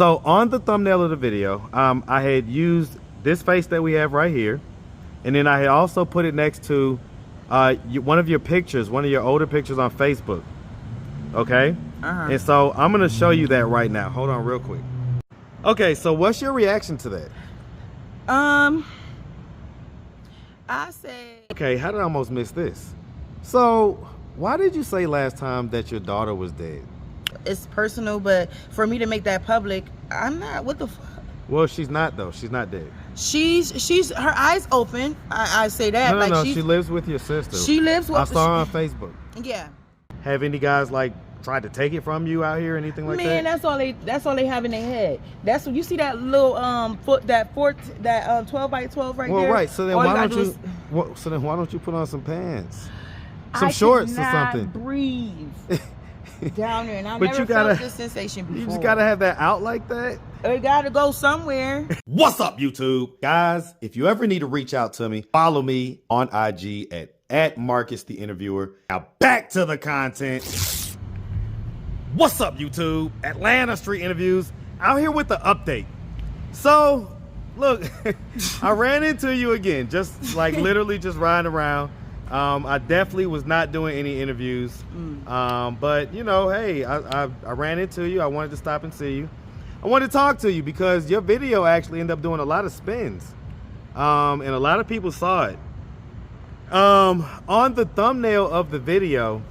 So on the thumbnail of the video, I had used this face that we have right here, and then I had also put it next to one of your pictures, one of your older pictures on Facebook. Okay. And so I'm gonna show you that right now. Hold on real quick. Okay, so what's your reaction to that? I say, okay, how did I almost miss this? So why did you say last time that your daughter was dead? it's personal, but for me to make that public, I'm not. What the fuck? Well, she's not though. She's not dead. She's her eyes open. I say that. No, she lives with your sister. She lives with. I saw her on Facebook. Yeah. Have any guys like tried to take it from you out here, anything like that? Man, that's all they have in their head. That's what you see, that little 12 by 12 right there. Well, right. So then why don't you? So then why don't you put on some pants, some shorts or something? Breathe down there, and I but never felt this sensation before. You just gotta have that out like that. It gotta go somewhere. What's up, YouTube? Guys, if you ever need to reach out to me, follow me on IG at Marcus the Interviewer. Now back to the content. What's up, YouTube? Atlanta Street Interviews out here with the update. So, look, I ran into you again, just like literally just riding around. I definitely was not doing any interviews, but you know, hey, I ran into you. I wanted to stop and see you. I wanted to talk to you because your video actually ended up doing a lot of spins, and a lot of people saw it. On the thumbnail of the video,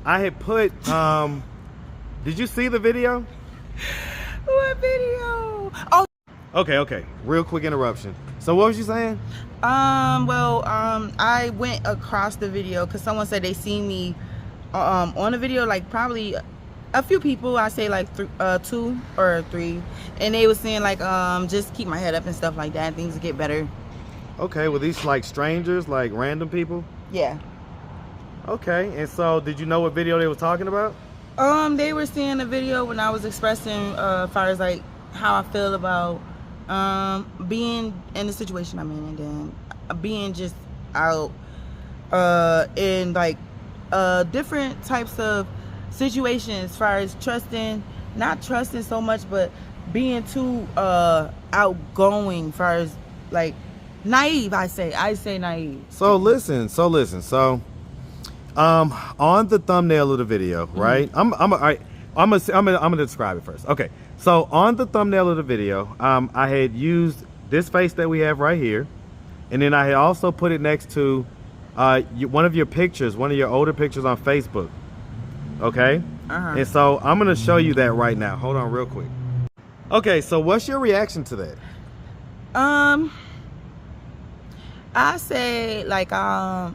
I had put, did you see the video? What video? Oh. Okay. Real quick interruption. So what was you saying? I went across the video because someone said they seen me on the video, like probably a few people. I say like 2 or 3, and they was saying like just keep my head up and stuff like that. Things will get better. Okay, were these like strangers, like random people? Yeah. Okay, and so did you know what video they were talking about? They were seeing a video when I was expressing as far as like how I feel about being in the situation I'm in, and then being just out in like different types of situations as far as not trusting so much, but being too outgoing as far as like naive. I say naive. So listen. On the thumbnail of the video, right? I'm gonna describe it first. Okay. So on the thumbnail of the video, I had used this face that we have right here, and then I had also put it next to one of your pictures, one of your older pictures on Facebook. Okay. And so I'm gonna show you that right now. Hold on, real quick. Okay. So what's your reaction to that? I say like I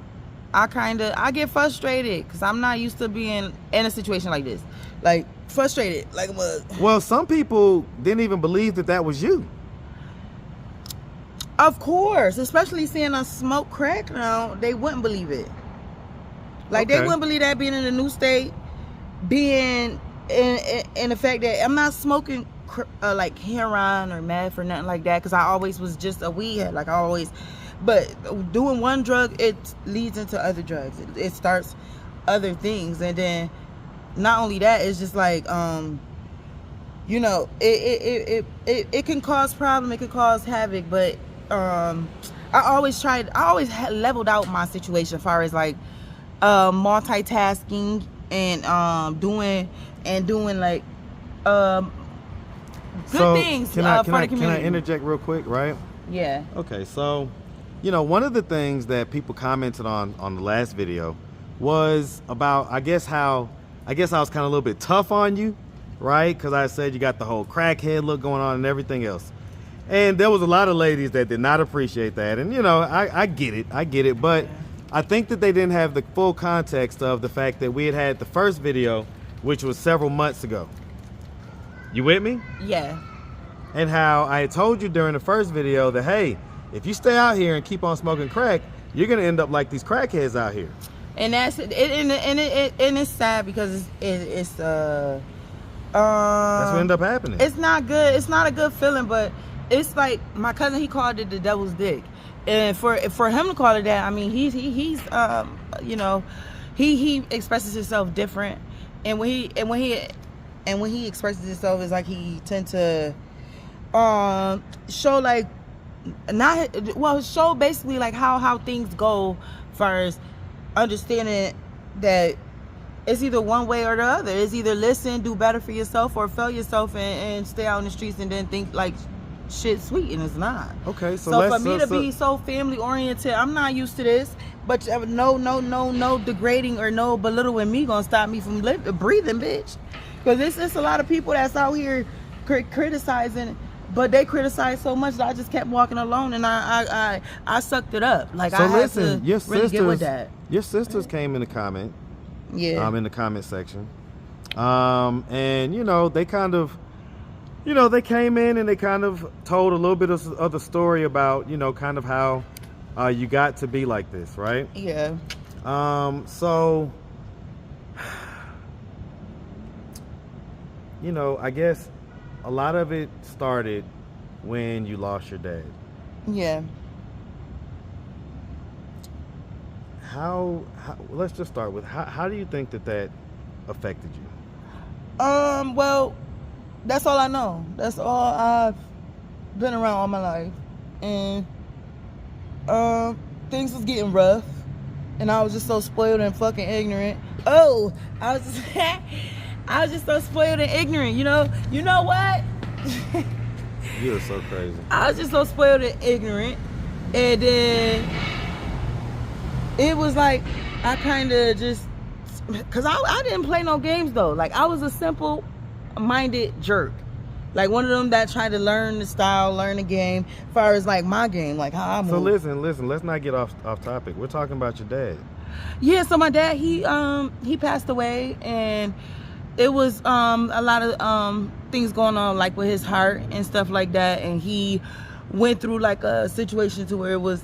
get frustrated because I'm not used to being in a situation like this. Like frustrated, like a mug. Well, some people didn't even believe that was you. Of course, especially seeing us smoke crack now, they wouldn't believe it. Like they wouldn't believe that, being in a new state, being in the fact that I'm not smoking like heroin or meth or nothing like that, because I always was just a weed head, like I always. But doing one drug, it leads into other drugs. It starts other things, and then not only that, it's just like you know, it can cause problem, it can cause havoc. But I always leveled out my situation as far as like multitasking and doing like good things for the community. Can I interject real quick, right? Yeah. Okay, so you know, one of the things that people commented on the last video was about, I guess I was kind of a little bit tough on you, right? Because I said you got the whole crackhead look going on and everything else. And there was a lot of ladies that did not appreciate that. And, you know, I get it. But I think that they didn't have the full context of the fact that we had the first video, which was several months ago. You with me? Yeah. And how I had told you during the first video that, hey, if you stay out here and keep on smoking crack, you're gonna end up like these crackheads out here. And that's it. And it's sad because it's that's what ended up happening. It's not good. It's not a good feeling. But it's like my cousin, he called it the devil's dick, and for him to call it that, I mean, he's you know, he expresses himself different, and when he and when he expresses himself, it's like he tend to show like show basically like how things go, first understanding that it's either one way or the other. It's either listen, do better for yourself, or fail yourself and stay out in the streets and then think like shit sweet, and it's not. Okay, so for me to be so family oriented, I'm not used to this. But no degrading or no belittling me gonna stop me from breathing, bitch. Because it's a lot of people that's out here criticizing, but they criticize so much that I just kept walking alone, and I sucked it up. Like, so I had to really get with that. Your sisters came in the comment. Yeah. In the comment section. And they kind of, they came in and they kind of told a little bit of the story about, kind of how you got to be like this, right? Yeah. So, I guess a lot of it started when you lost your dad. Yeah. How let's just start with how do you think that affected you? Well, that's all I know. That's all I've been around all my life. And things was getting rough, and I was just so spoiled and fucking ignorant. I was just so spoiled and ignorant, You know what? You're so crazy. I was just so spoiled and ignorant, and then it was like I kind of just, because I didn't play no games though. Like, I was a simple minded jerk, like one of them that tried to learn the style, learn the game, as far as like my game, like how I move. So listen, let's not get off topic. We're talking about your dad. Yeah, so my dad, he passed away, and it was a lot of things going on, like with his heart and stuff like that, and he went through like a situation to where it was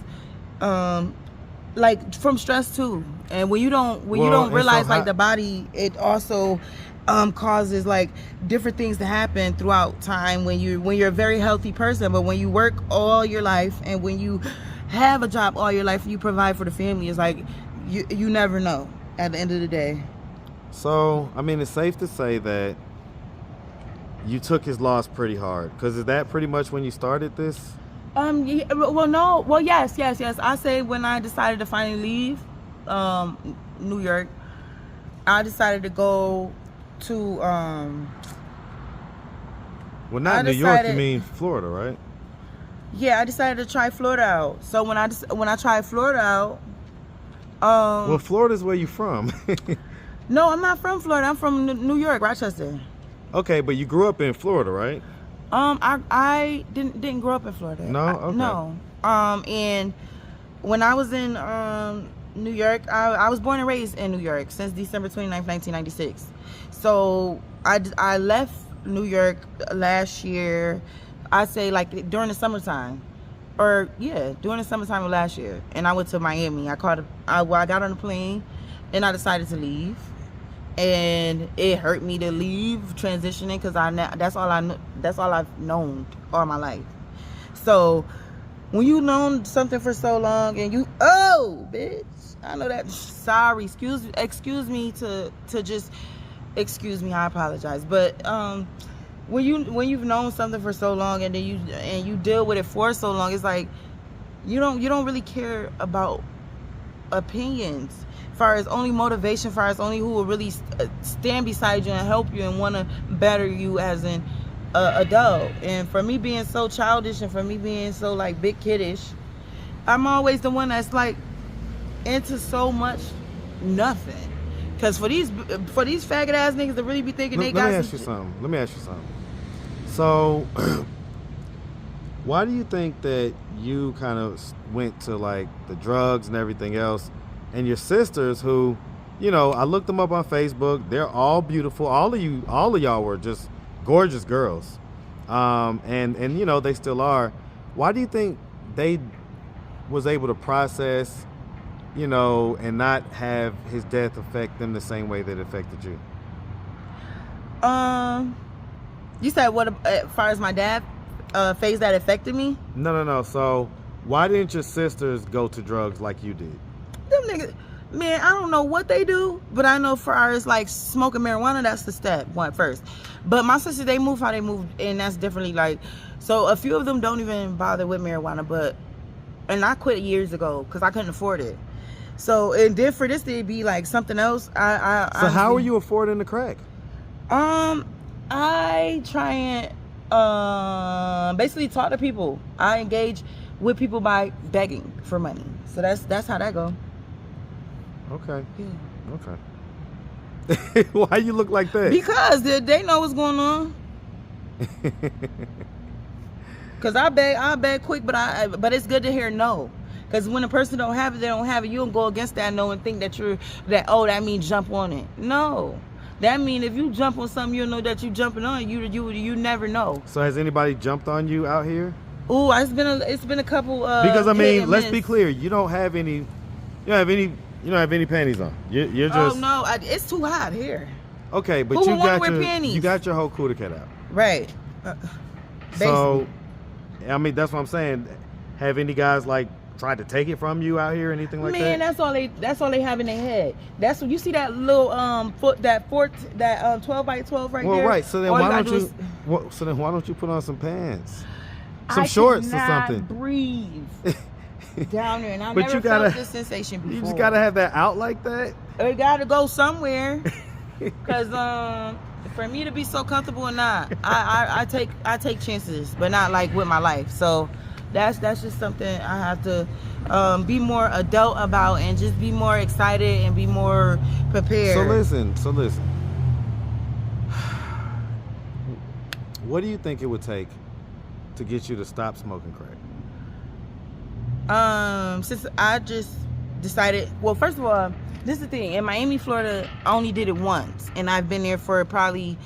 like from stress too. And when you don't realize like the body, it also causes like different things to happen throughout time when you're a very healthy person. But when you work all your life, and when you have a job all your life, and you provide for the family, it's like you never know at the end of the day. So I mean, it's safe to say that you took his loss pretty hard, because is that pretty much when you started this? Yeah, yes. I say when I decided to finally leave New York, I decided to go to well, not New York, you mean Florida, right? Yeah, I decided to try Florida out. So when I tried Florida out, well, Florida's where you from. No, I'm not from Florida. I'm from New York, Rochester. Okay, but you grew up in Florida, right? I didn't grow up in Florida. No, okay. No. And when I was in New York, I was born and raised in New York since December 29th, 1996. So I left New York last year. I'd say like during the summertime, during the summertime of last year, and I went to Miami. I got on a plane, and I decided to leave. And it hurt me to leave, transitioning, because that's all I've known all my life. So when you known something for so long, and bitch, I know that. Sorry, excuse me to just excuse me. I apologize, but when you've known something for so long, and then you deal with it for so long, it's like you don't really care about opinions. Far as only motivation, far as only who will really stand beside you and help you and want to better you as an adult. And for me being so childish, and for me being so like big kiddish, I'm always the one that's like into so much nothing. Because for these faggot ass niggas to really be thinking they got. Let me ask you something. So why do you think that you kind of went to like the drugs and everything else? And your sisters, who, I looked them up on Facebook. They're all beautiful. All of y'all were just gorgeous girls. And they still are. Why do you think they was able to process, and not have his death affect them the same way that it affected you? You said what, as far as my dad phase that affected me? No. So why didn't your sisters go to drugs like you did? Them niggas, Man, I don't know what they do, but I know for ours, like smoking marijuana, that's the step one first. But my sisters, they move how they move, and that's differently. Like, so a few of them don't even bother with marijuana, and I quit years ago because I couldn't afford it. So, and then for this to be like something else, So how are you affording the crack? I try and basically talk to people. I engage with people by begging for money. So that's how that go. Okay. Yeah. Okay. Why you look like that? Because they know what's going on. Cause I beg quick, but it's good to hear no. Cause when a person don't have it, they don't have it. You don't go against that no and think that that means jump on it. No, that mean if you jump on something, you know that you jumping on it. You never know. So has anybody jumped on you out here? Ooh, it's been a couple. Because I mean, let's be clear. You don't have any panties on. You're just. Oh no, it's too hot here. Okay, but you got your whole cooter cut out. Right. So, I mean, that's what I'm saying. Have any guys like tried to take it from you out here or anything like that? Man, that's all they have in their head. That's what you see, that little 12 by 12 right there. Well, right. So then why don't you put on some pants, some shorts or something? Breathe down there, and I But never felt this sensation before. You just gotta have that out like that. It gotta go somewhere, cause for me to be so comfortable or not, I take chances, but not like with my life. So that's just something I have to be more adult about, and just be more excited and be more prepared. So listen. What do you think it would take to get you to stop smoking crack? Since I just decided, well, first of all, this is the thing. In Miami, Florida, I only did it once, and I've been there for probably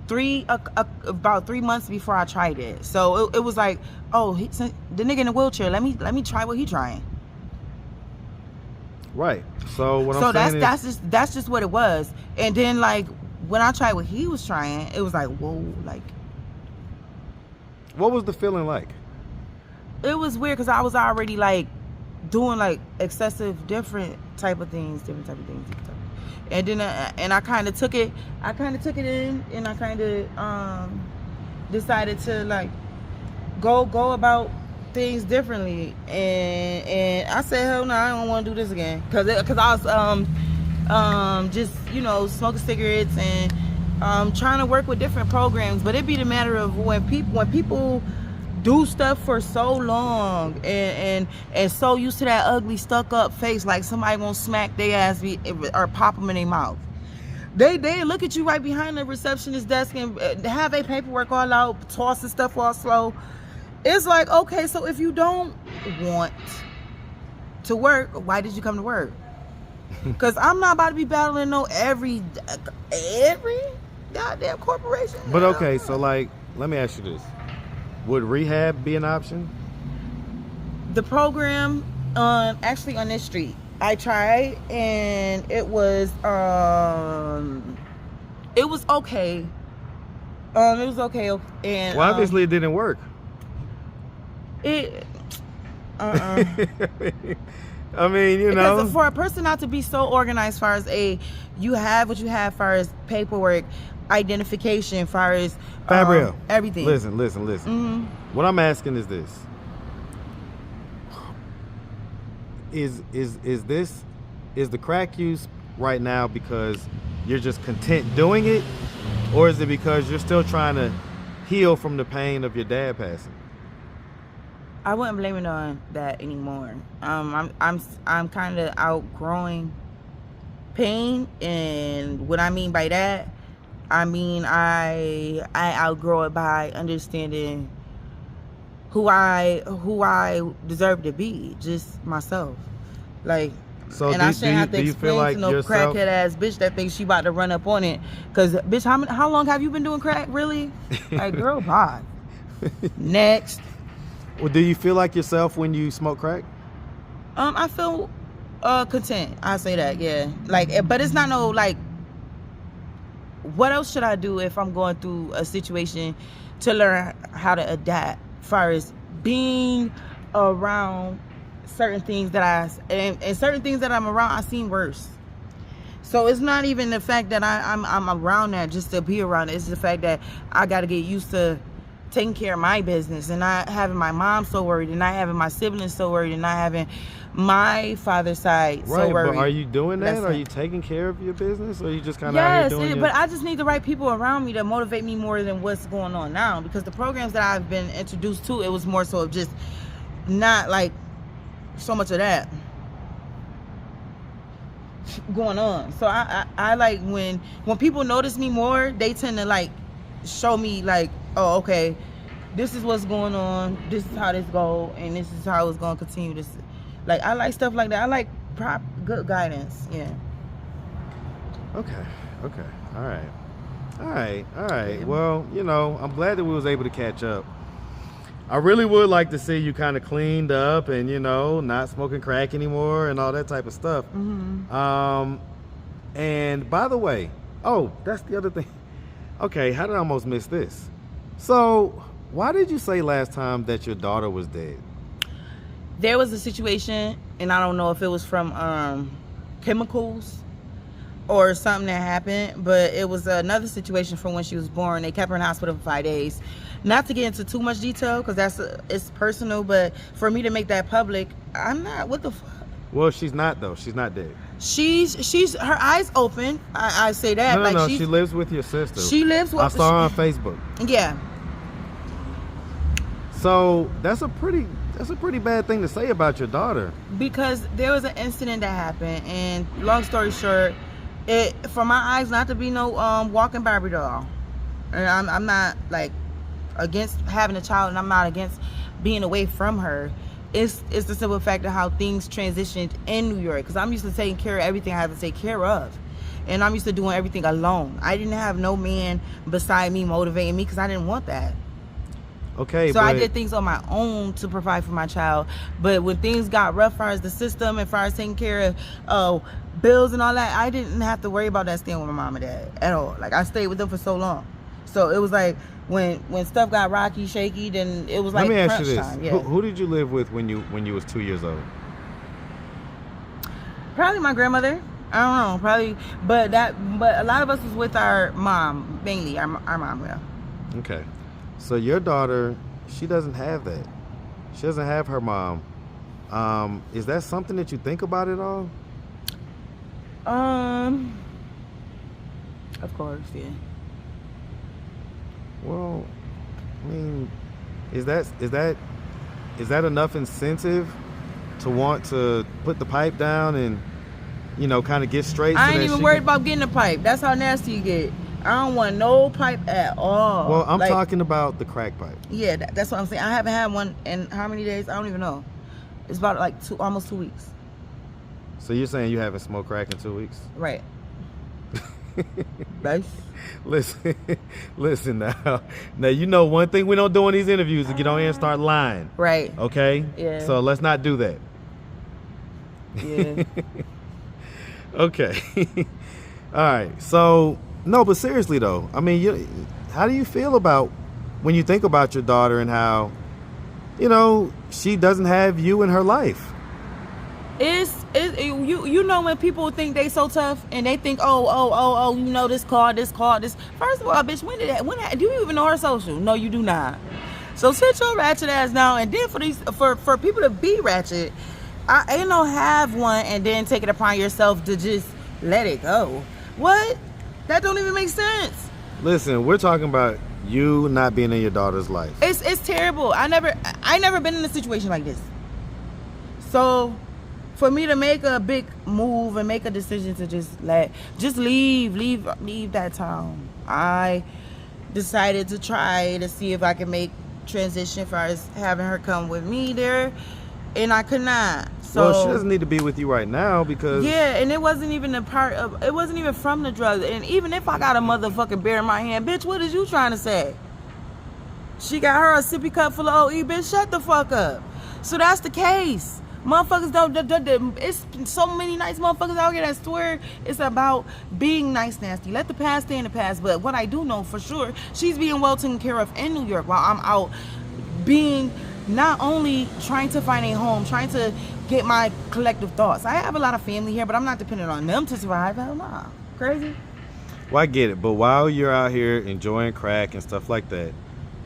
about 3 months before I tried it. So it was like, oh, the nigga in the wheelchair. Let me try what he trying. Right. So what I'm saying that's just what it was. And then like when I tried what he was trying, it was like, whoa, like. What was the feeling like? It was weird because I was already like doing like excessive different type of things. And then and I kind of took it in, and I kind of decided to like go about things differently, and I said, hell no, I don't want to do this again, because I was just smoking cigarettes and trying to work with different programs. But it'd be the matter of when people do stuff for so long and so used to that ugly stuck up face, like somebody won't smack their ass or pop them in their mouth. They look at you right behind the receptionist desk and have their paperwork all out, tossing stuff all slow. It's like, okay, so if you don't want to work, why did you come to work? Because I'm not about to be battling every goddamn corporation. But okay, so like, let me ask you this. Would rehab be an option? The program, actually on this street, I tried, and it was okay. It was okay, and well, obviously it didn't work. I mean, because for a person not to be so organized, as far as you have what you have, as far as paperwork, identification, as far as Fabrio, everything. Listen. Mm-hmm. What I'm asking is this: is the crack use right now because you're just content doing it, or is it because you're still trying to heal from the pain of your dad passing? I wouldn't blame it on that anymore. I'm kind of outgrowing pain, and what I mean by that, I mean I outgrow it by understanding who I deserve to be, just myself. Like, so and I shouldn't have to explain to no crackhead ass bitch that thinks she about to run up on it. Cause bitch, how long have you been doing crack? Really? Like, girl, bye. Next. Well, do you feel like yourself when you smoke crack? I feel content. I say that, yeah. Like, but it's not no like. What else should I do if I'm going through a situation to learn how to adapt? As far as being around certain things and certain things that I'm around, I've seen worse. So it's not even the fact that I'm around that just to be around it. It's the fact that I got to get used to taking care of my business and not having my mom so worried and not having my siblings so worried and not having my father's side so worried. Right, but are you doing that? Are you taking care of your business, or are you just kind of out here doing but I just need the right people around me to motivate me more than what's going on now, because the programs that I've been introduced to, it was more so of just not like so much of that going on. So I like when people notice me more, they tend to like show me like, oh, okay, this is what's going on, this is how this go, and this is how it's gonna continue. This, like, I like stuff like that. I like good guidance. Yeah. Okay. All right. Yeah. Well, you know, I'm glad that we was able to catch up. I really would like to see you kind of cleaned up and, you know, not smoking crack anymore and all that type of stuff. Mm-hmm. And by the way, oh, that's the other thing. Okay, how did I almost miss this? So, why did you say last time that your daughter was dead? There was a situation, and I don't know if it was from chemicals or something that happened, but it was another situation from when she was born. They kept her in the hospital for 5 days. Not to get into too much detail, because it's personal, but for me to make that public, I'm not, what the fuck? Well, she's not, though. She's not dead. She's her eyes open. I say that. No, she lives with your sister. She lives with... I saw her on Facebook. Yeah. So, that's a pretty bad thing to say about your daughter. Because there was an incident that happened, and long story short, it, for my eyes, not to be no walking Barbie doll. And I'm not like against having a child, and I'm not against being away from her. It's the simple fact of how things transitioned in New York, because I'm used to taking care of everything I have to take care of, and I'm used to doing everything alone. I didn't have no man beside me motivating me, because I didn't want that. Okay, so I did things on my own to provide for my child. But when things got rough as far as the system and as far as taking care of bills and all that, I didn't have to worry about that staying with my mom and dad at all. Like, I stayed with them for so long. So it was like when stuff got rocky, shaky, then it was like crunch time. Let me ask you this. Yeah. Who did you live with when you was 2 years old? Probably my grandmother. I don't know, probably, but a lot of us was with our mom, mainly our mom. Yeah. Okay. So your daughter, she doesn't have that. She doesn't have her mom. Is that something that you think about at all? Of course, yeah. Well, I mean, is that enough incentive to want to put the pipe down and, you know, kind of get straight? I ain't even worried about getting a pipe. That's how nasty you get. I don't want no pipe at all. Well, I'm talking about the crack pipe. Yeah, that's what I'm saying. I haven't had one in how many days? I don't even know. It's about like almost 2 weeks. So you're saying you haven't smoked crack in 2 weeks? Right. Nice. Listen now. Now, you know one thing we don't do in these interviews is get on here and start lying. Right. Okay? Yeah. So let's not do that. Yeah. Okay. All right. So, no, but seriously though, I mean, how do you feel about when you think about your daughter and how, you know, she doesn't have you in her life? You know when people think they so tough and they think, oh, you know, this car. First of all, bitch, when do you even know her social? No, you do not. So sit your ratchet ass down, and then for people to be ratchet, I ain't no have one and then take it upon yourself to just let it go. What? That don't even make sense. Listen, we're talking about you not being in your daughter's life. It's terrible. I never been in a situation like this. So for me to make a big move and make a decision to just leave that town, I decided to try to see if I can make transition as far as having her come with me there, and I could not. So, well, she doesn't need to be with you right now because... Yeah, and it wasn't even it wasn't even from the drugs. And even if I got a motherfucking bear in my hand, bitch, what is you trying to say? She got her a sippy cup full of OE, bitch, shut the fuck up. So that's the case. Motherfuckers don't, it's so many nice motherfuckers out here that swear it's about being nice nasty. Let the past stay in the past. But what I do know for sure, she's being well taken care of in New York while I'm out being not only trying to find a home, trying to get my collective thoughts. I have a lot of family here, but I'm not dependent on them to survive. Hell nah. Crazy. Well, I get it, but while you're out here enjoying crack and stuff like that,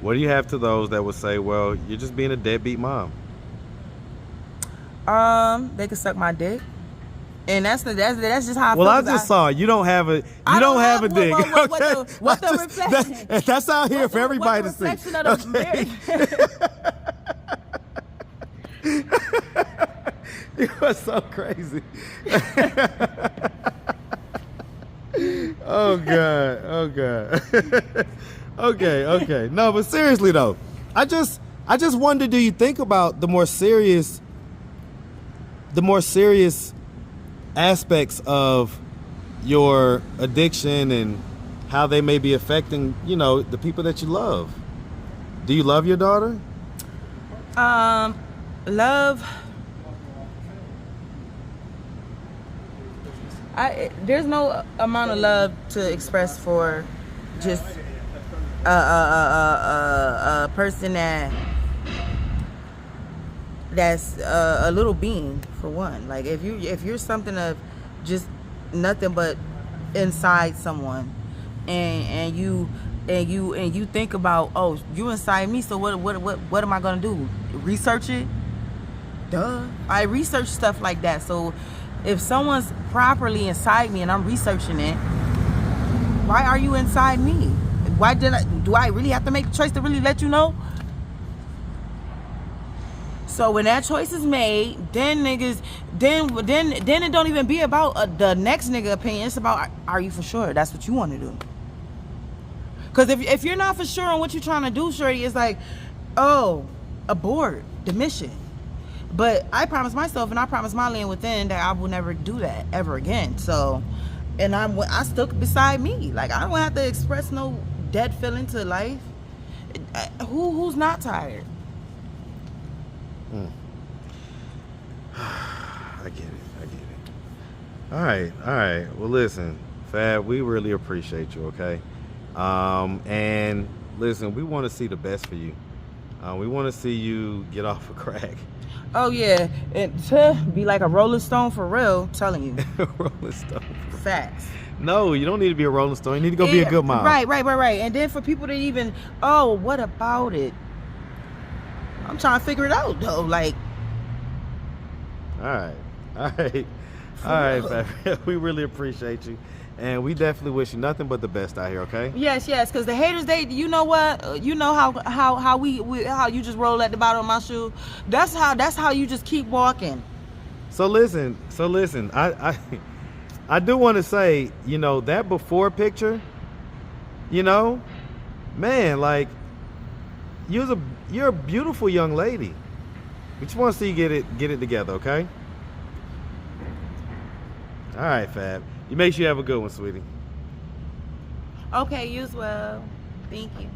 what do you have to those that would say, well, you're just being a deadbeat mom? They could suck my dick. And that's just how I feel. Well, I just saw you don't have a dick. What the reflection? That's out here for everybody to see. You are so crazy. Oh God. Okay. No, but seriously though, I just wonder, do you think about the more serious aspects of your addiction and how they may be affecting, the people that you love? Do you love your daughter? Love. There's no amount of love to express for just a person that's a little being, for one. Like if you're something of just nothing but inside someone, and you think about, oh, you inside me, so what am I gonna do? Research it? Duh. I research stuff like that. So if someone's properly inside me and I'm researching it, why are you inside me? Why do I really have to make a choice to really let you know? So when that choice is made, then niggas, then it don't even be about the next nigga opinion. It's about, are you for sure that's what you want to do? Because if you're not for sure on what you're trying to do, shorty, it's like, oh, abort the mission. But I promised myself and I promised my land within that I will never do that ever again. So, and I stuck beside me. Like, I don't have to express no dead feeling to life. Who's not tired? I get it. All right. Well, listen, Fab, we really appreciate you, okay? And listen, we want to see the best for you. We want to see you get off of crack. Oh, yeah. And to be like a Rolling Stone for real, I'm telling you. Rolling Stone. Facts. No, you don't need to be a Rolling Stone. You need to go be a good mom. Right. And then for people to even, oh, what about it? I'm trying to figure it out, though. Like. All right, Fab. We really appreciate you. And we definitely wish you nothing but the best out here, okay? Yes, because the haters, you know what? You know how you just roll at the bottom of my shoe? That's how you just keep walking. So listen, I do want to say, that before picture, man, like, you're a beautiful young lady. We just want to see you get it together, okay? All right, Fab. You make sure you have a good one, sweetie. Okay, you as well. Thank you.